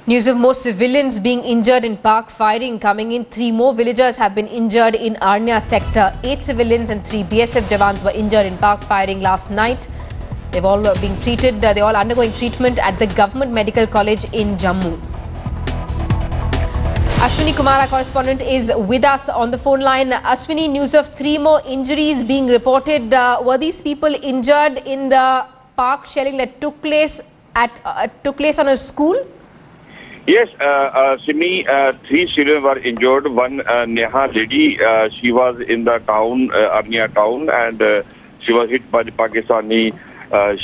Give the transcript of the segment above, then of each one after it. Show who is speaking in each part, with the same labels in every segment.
Speaker 1: News of more civilians being injured in Pak firing coming in. 3 more villagers have been injured in Arnya sector. 8 civilians and 3 BSF jawans were injured in Pak firing last night. They've all been treated. They're all undergoing treatment at the Government Medical College in Jammu. Ashwini Kumar, our correspondent, is with us on the phone line. Ashwini, news of 3 more injuries being reported. Were these people injured in the Pak shelling that took place on a school?
Speaker 2: Yes, Simi, 3 children were injured. One Neha lady, she was in the town, Arnya town, and she was hit by the Pakistani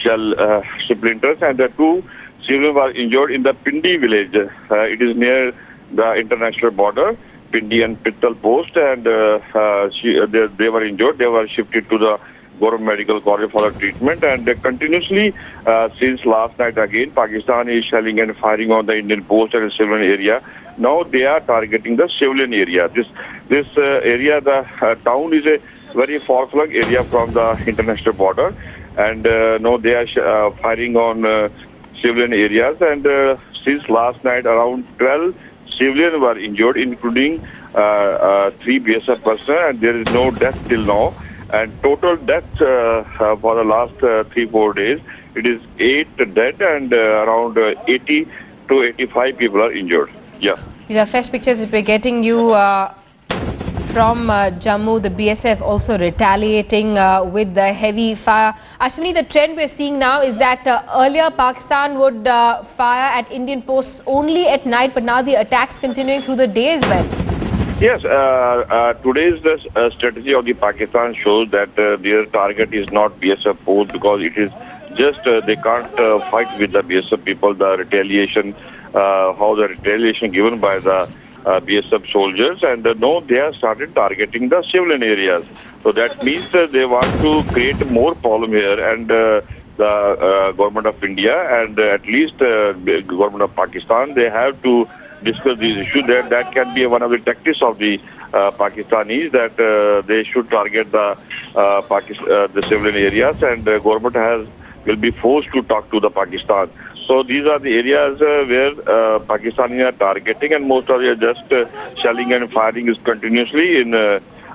Speaker 2: shell splinters. And the 2 children were injured in the Pindi village. It is near the international border, Pindi and Pittal post, and they were injured. They were shifted to the Government Medical College for the treatment, and continuously since last night again, Pakistan is shelling and firing on the Indian post and civilian area. Now they are targeting the civilian area. This area, the town is a very far-flung area from the international border, and now they are firing on civilian areas. And since last night, around 12 civilians were injured, including 3 BSF personnel, and there is no death till now. And total deaths for the last 3-4 days, it is 8 dead and around 80 to 85 people are injured. Yeah.
Speaker 1: These are fresh pictures we're getting you from Jammu. The BSF also retaliating with the heavy fire. Ashwini, the trend we're seeing now is that earlier Pakistan would fire at Indian posts only at night, but now the attacks continuing through the day as well.
Speaker 2: Yes, today's strategy of the Pakistan shows that their target is not BSF post, because it is just they can't fight with the BSF people. The retaliation, how the retaliation given by the BSF soldiers, and no, they have started targeting the civilian areas. So that means they want to create more problem here, and the government of India and at least government of Pakistan, they have to discuss these issues. That can be one of the tactics of the Pakistanis, that they should target the civilian areas, and the government will be forced to talk to the Pakistan. So these are the areas where Pakistanis are targeting, and most of them are just shelling and firing is continuously in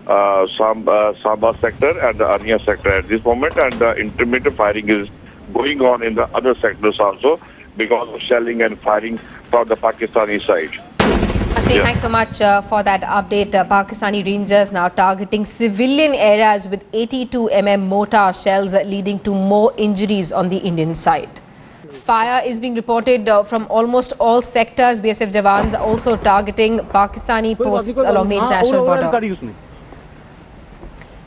Speaker 2: Sabah sector and the Arnya sector at this moment, and the intermittent firing is going on in the other sectors also, because of shelling and firing from the Pakistani side.
Speaker 1: Ashwini, thanks so much for that update. Pakistani Rangers now targeting civilian areas with 82 mortar shells, leading to more injuries on the Indian side. Fire is being reported from almost all sectors. BSF jawans also targeting Pakistani posts along the international border.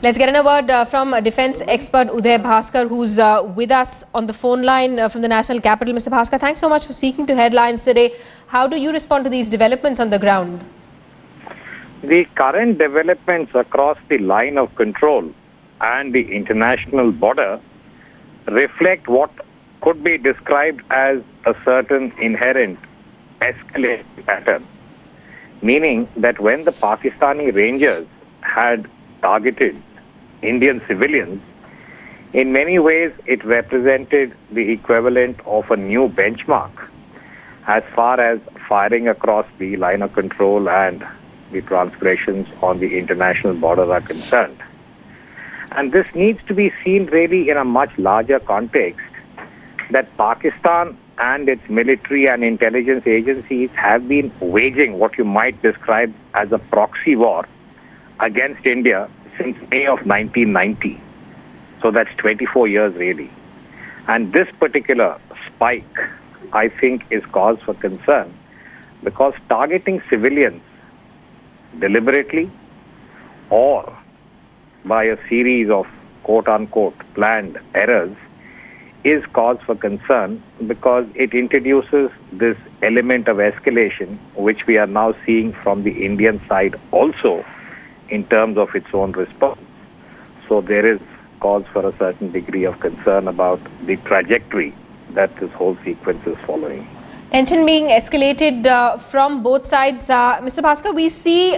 Speaker 1: Let's get a word from defence expert Uday Bhaskar, who's with us on the phone line from the national capital. Mr. Bhaskar, thanks so much for speaking to Headlines today. How do you respond to these developments on the ground?
Speaker 3: The current developments across the line of control and the international border reflect what could be described as a certain inherent escalation pattern, meaning that when the Pakistani Rangers had targeted Indian civilians, in many ways it represented the equivalent of a new benchmark as far as firing across the line of control and the transgressions on the international border are concerned. And this needs to be seen really in a much larger context, that Pakistan and its military and intelligence agencies have been waging what you might describe as a proxy war against India since May of 1990. So that's 24 years really. And this particular spike, I think, is cause for concern, because targeting civilians deliberately or by a series of quote-unquote planned errors is cause for concern, because it introduces this element of escalation, which we are now seeing from the Indian side also in terms of its own response. So there is cause for a certain degree of concern about the trajectory that this whole sequence is following.
Speaker 1: Tension being escalated from both sides. Mr. Bhaskar, we see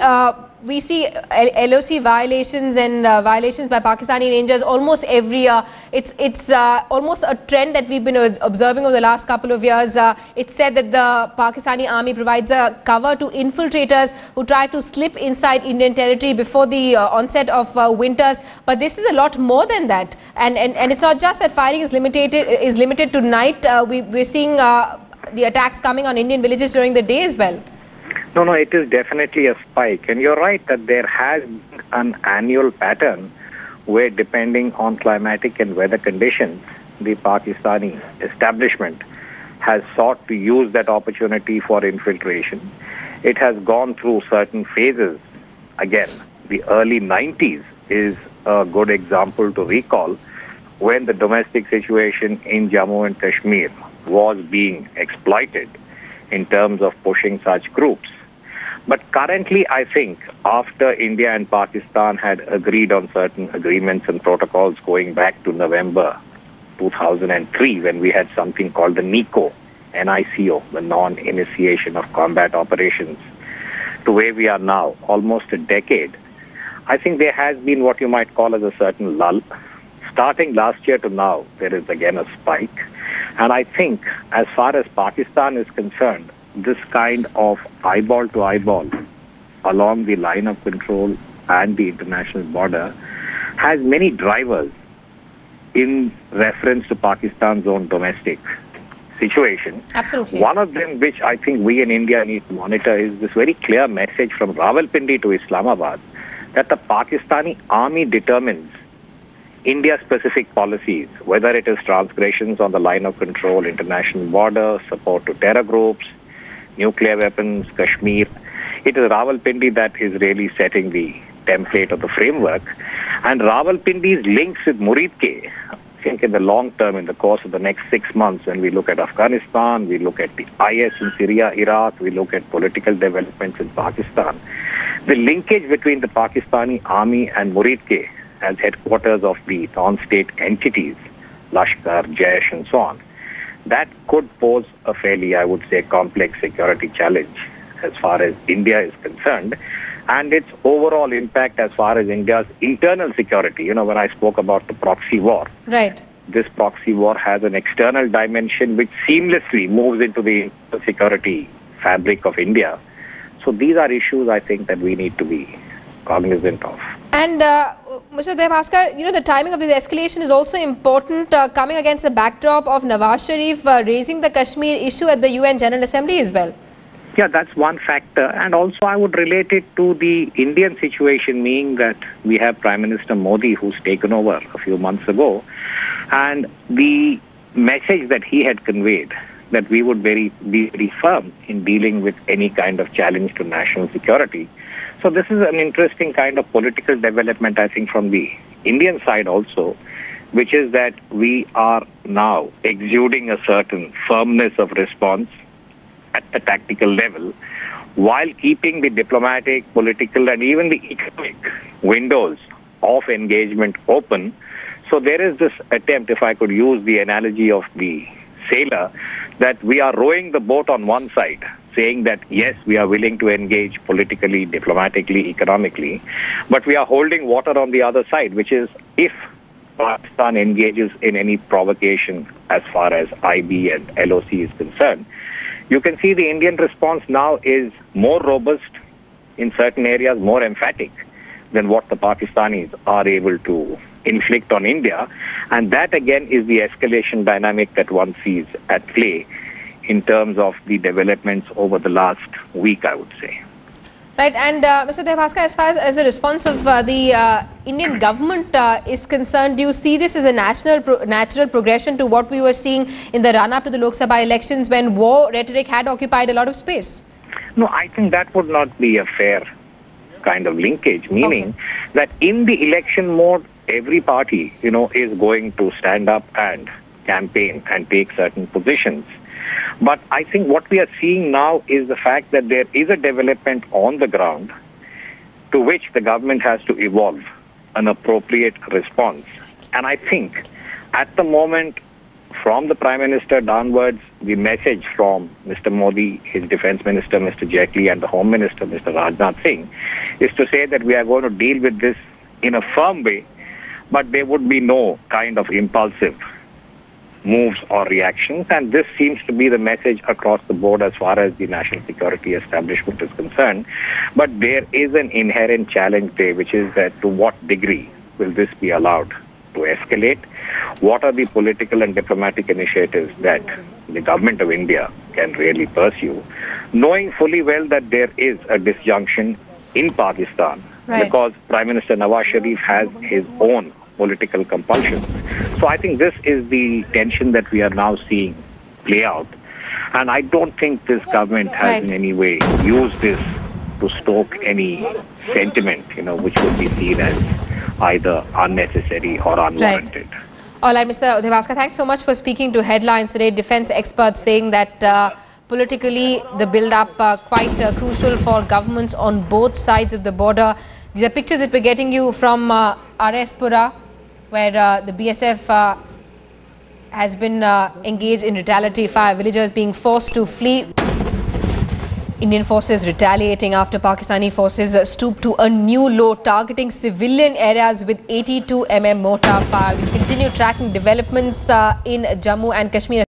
Speaker 1: we see LOC violations and violations by Pakistani Rangers almost every year. It's almost a trend that we've been observing over the last couple of years. It's said that the Pakistani army provides a cover to infiltrators who try to slip inside Indian territory before the onset of winters. But this is a lot more than that. And it's not just that firing is limited to night. We're seeing the attacks coming on Indian villages during the day as well.
Speaker 3: No, it is definitely a spike. And you're right that there has been an annual pattern where, depending on climatic and weather conditions, the Pakistani establishment has sought to use that opportunity for infiltration. It has gone through certain phases. Again, the early 90s is a good example to recall, when the domestic situation in Jammu and Kashmir was being exploited in terms of pushing such groups. But currently, I think, after India and Pakistan had agreed on certain agreements and protocols going back to November 2003, when we had something called the NICO, the non-initiation of combat operations, to where we are now, almost a decade, I think there has been what you might call as a certain lull. Starting last year to now, there is again a spike. And I think, as far as Pakistan is concerned, this kind of eyeball to eyeball along the line of control and the international border has many drivers in reference to Pakistan's own domestic situation.
Speaker 1: Absolutely.
Speaker 3: One of them, which I think we in India need to monitor, is this very clear message from Rawalpindi to Islamabad that the Pakistani army determines India-specific policies, whether it is transgressions on the line of control, international border, support to terror groups, nuclear weapons, Kashmir. It is Rawalpindi that is really setting the template of the framework. And Rawalpindi's links with Muridke, I think in the long term, in the course of the next 6 months, when we look at Afghanistan, we look at the IS in Syria, Iraq, we look at political developments in Pakistan, the linkage between the Pakistani army and Muridke as headquarters of the non-state entities, Lashkar, Jaish and so on, that could pose a fairly, I would say, complex security challenge as far as India is concerned, and its overall impact as far as India's internal security. You know, when I spoke about the proxy war,
Speaker 1: right,
Speaker 3: this proxy war has an external dimension which seamlessly moves into the security fabric of India. So these are issues I think that we need to be cognizant of.
Speaker 1: And Mr. Bhaskar, you know, the timing of this escalation is also important, coming against the backdrop of Nawaz Sharif raising the Kashmir issue at the UN General Assembly as well.
Speaker 3: Yeah, that's one factor. And also I would relate it to the Indian situation, meaning that we have Prime Minister Modi, who's taken over a few months ago, and the message that he had conveyed that we would be very firm in dealing with any kind of challenge to national security. So this is an interesting kind of political development, I think, from the Indian side also, which is that we are now exuding a certain firmness of response at the tactical level, while keeping the diplomatic, political, and even the economic windows of engagement open. So there is this attempt, if I could use the analogy of the sailor, that we are rowing the boat on one side, saying that, yes, we are willing to engage politically, diplomatically, economically, but we are holding water on the other side, which is if Pakistan engages in any provocation as far as IB and LOC is concerned. You can see the Indian response now is more robust in certain areas, more emphatic than what the Pakistanis are able to inflict on India. And that again is the escalation dynamic that one sees at play in terms of the developments over the last week, I would say.
Speaker 1: Right, and Mr. Bhaskar, as far as the response of the Indian government is concerned, do you see this as a natural progression to what we were seeing in the run-up to the Lok Sabha elections, when war rhetoric had occupied a lot of space?
Speaker 3: No, I think that would not be a fair kind of linkage, meaning that in the election mode, every party, you know, is going to stand up and campaign and take certain positions. But I think what we are seeing now is the fact that there is a development on the ground to which the government has to evolve an appropriate response. And I think at the moment, from the Prime Minister downwards, the message from Mr. Modi, his Defence Minister, Mr. Jaitley, and the Home Minister, Mr. Rajnath Singh, is to say that we are going to deal with this in a firm way, but there would be no kind of impulsive moves or reactions. And this seems to be the message across the board as far as the national security establishment is concerned. But there is an inherent challenge there, which is that to what degree will this be allowed to escalate? What are the political and diplomatic initiatives that the government of India can really pursue, knowing fully well that there is a disjunction in Pakistan, because Prime Minister Nawaz Sharif has his own political compulsions. So I think this is the tension that we are now seeing play out. And I don't think this government has in any way used this to stoke any sentiment, which would be seen as either unnecessary or unwarranted.
Speaker 1: All right, Mr. Devaskar, thanks so much for speaking to Headlines today. Defense experts saying that politically the build-up quite crucial for governments on both sides of the border. These are pictures that we're getting you from Arespura, where the BSF has been engaged in retaliatory fire. Villagers being forced to flee. Indian forces retaliating after Pakistani forces stooped to a new low, targeting civilian areas with 82 mm mortar fire. We continue tracking developments in Jammu and Kashmir.